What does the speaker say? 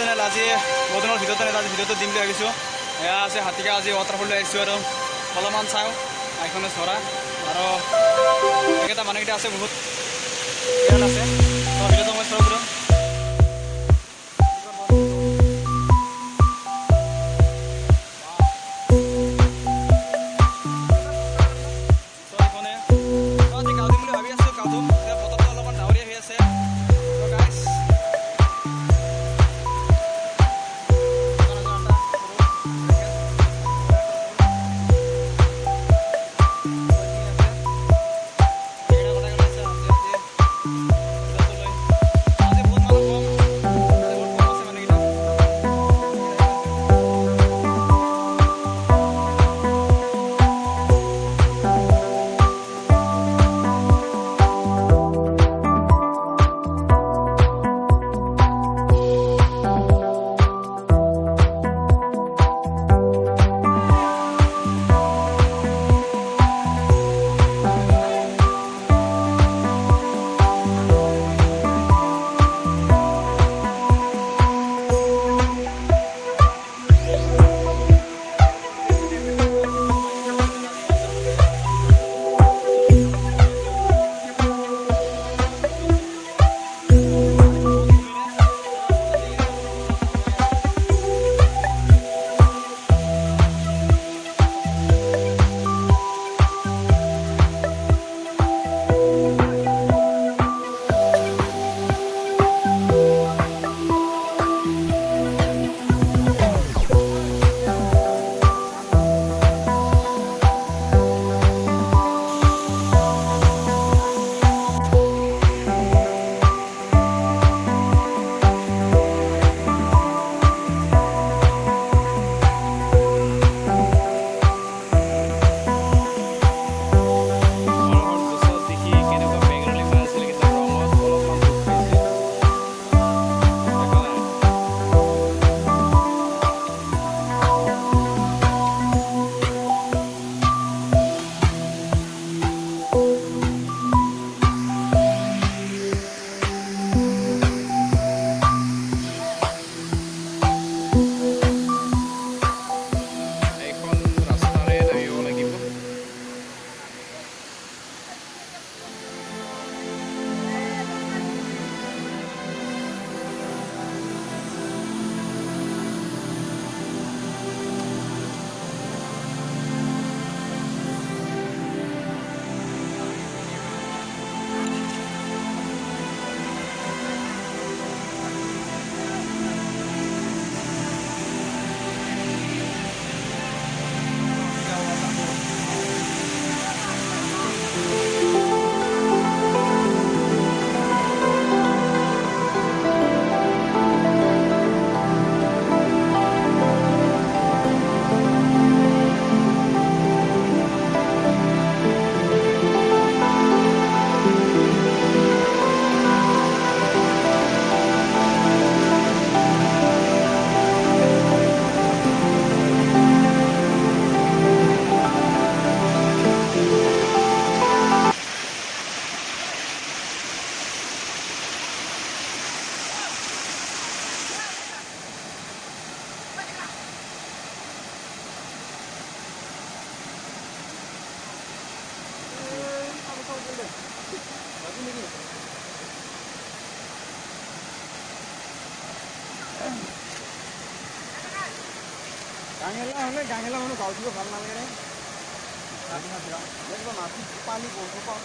Channel আজি বহুত দিনৰ ভিডিঅ' চেনেল আজি ভিডিঅ'টো দিম বুলি ভাবিছোঁ। এয়া আছে হাতীকা আজি ৱাটাৰফললৈ আহিছোঁ আৰু অলপমান চাওঁ আইখনে চৰা আৰু এইকেইটা মানুহকেইটা আছে বহুত ইয়াত আছে তো ভিডিঅ'টো মই চাব পাৰিম। গাঙেলা মানুহ গাঁও দিব ভাল নালাগে নে একদম মাটি পানী বন্ধ পাওঁ